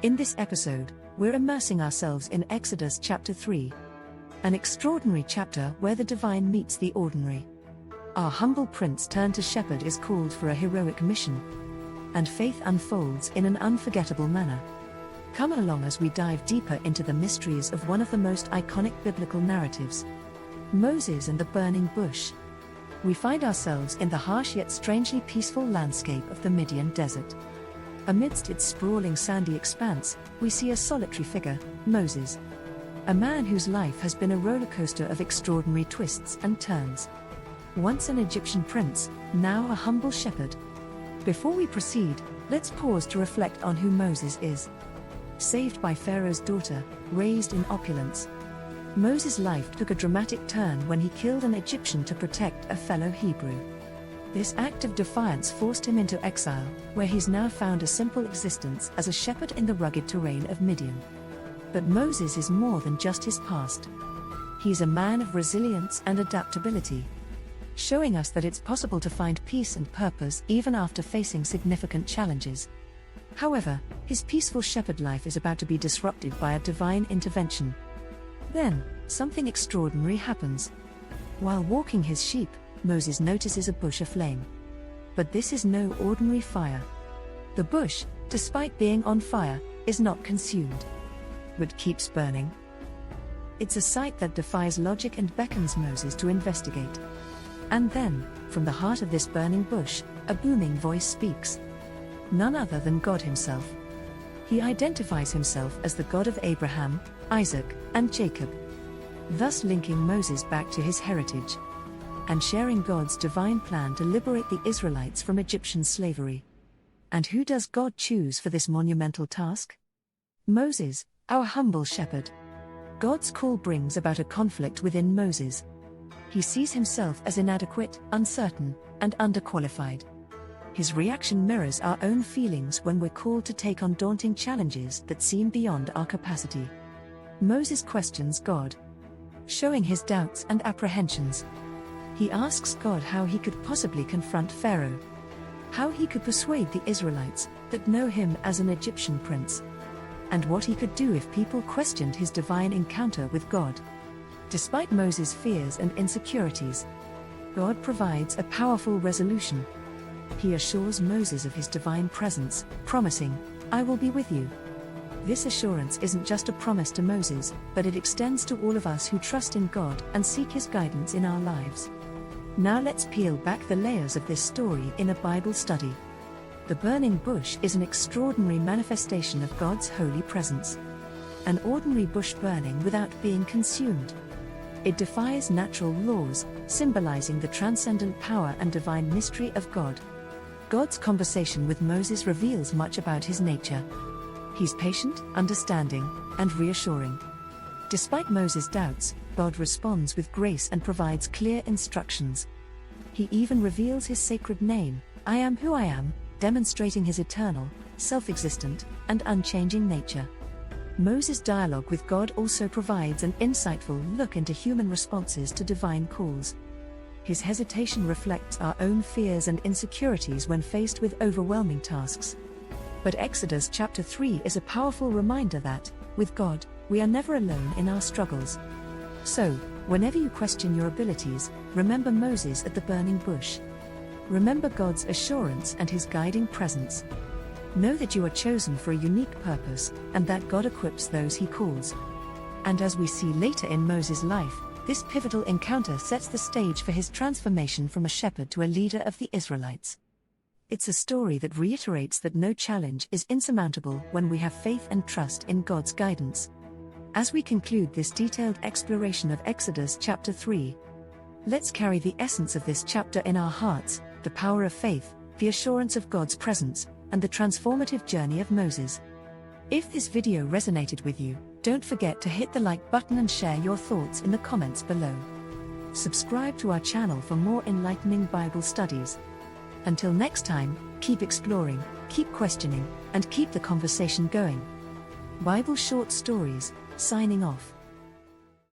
In this episode, we're immersing ourselves in Exodus chapter 3, an extraordinary chapter where the divine meets the ordinary. Our humble prince turned to shepherd is called for a heroic mission, and faith unfolds in an unforgettable manner. Come along as we dive deeper into the mysteries of one of the most iconic biblical narratives, Moses and the burning bush. We find ourselves in the harsh yet strangely peaceful landscape of the Midian desert. Amidst its sprawling sandy expanse, we see a solitary figure, Moses. A man whose life has been a rollercoaster of extraordinary twists and turns. Once an Egyptian prince, now a humble shepherd. Before we proceed, let's pause to reflect on who Moses is. Saved by Pharaoh's daughter, raised in opulence, Moses' life took a dramatic turn when he killed an Egyptian to protect a fellow Hebrew. This act of defiance forced him into exile, where he's now found a simple existence as a shepherd in the rugged terrain of Midian. But Moses is more than just his past. He's a man of resilience and adaptability, showing us that it's possible to find peace and purpose even after facing significant challenges. However, his peaceful shepherd life is about to be disrupted by a divine intervention. Then, something extraordinary happens. While walking his sheep, Moses notices a bush aflame. But this is no ordinary fire. The bush, despite being on fire, is not consumed, but keeps burning. It's a sight that defies logic and beckons Moses to investigate. And then, from the heart of this burning bush, a booming voice speaks. None other than God himself. He identifies himself as the God of Abraham, Isaac, and Jacob, thus linking Moses back to his heritage, and sharing God's divine plan to liberate the Israelites from Egyptian slavery. And who does God choose for this monumental task? Moses, our humble shepherd. God's call brings about a conflict within Moses. He sees himself as inadequate, uncertain, and underqualified. His reaction mirrors our own feelings when we're called to take on daunting challenges that seem beyond our capacity. Moses questions God, showing his doubts and apprehensions. He asks God how he could possibly confront Pharaoh, how he could persuade the Israelites that know him as an Egyptian prince, and what he could do if people questioned his divine encounter with God. Despite Moses' fears and insecurities, God provides a powerful resolution. He assures Moses of his divine presence, promising, "I will be with you." This assurance isn't just a promise to Moses, but it extends to all of us who trust in God and seek his guidance in our lives. Now let's peel back the layers of this story in a Bible study. The burning bush is an extraordinary manifestation of God's holy presence. An ordinary bush burning without being consumed. It defies natural laws, symbolizing the transcendent power and divine mystery of God. God's conversation with Moses reveals much about his nature. He's patient, understanding, and reassuring. Despite Moses' doubts, God responds with grace and provides clear instructions. He even reveals his sacred name, "I am who I am," demonstrating his eternal, self-existent, and unchanging nature. Moses' dialogue with God also provides an insightful look into human responses to divine calls. His hesitation reflects our own fears and insecurities when faced with overwhelming tasks. But Exodus chapter 3 is a powerful reminder that, with God, we are never alone in our struggles. So, whenever you question your abilities, remember Moses at the burning bush. Remember God's assurance and his guiding presence. Know that you are chosen for a unique purpose, and that God equips those he calls. And as we see later in Moses' life, this pivotal encounter sets the stage for his transformation from a shepherd to a leader of the Israelites. It's a story that reiterates that no challenge is insurmountable when we have faith and trust in God's guidance. As we conclude this detailed exploration of Exodus chapter 3, let's carry the essence of this chapter in our hearts: the power of faith, the assurance of God's presence, and the transformative journey of Moses. If this video resonated with you, don't forget to hit the like button and share your thoughts in the comments below. Subscribe to our channel for more enlightening Bible studies. Until next time, keep exploring, keep questioning, and keep the conversation going. Bible Short Stories, signing off.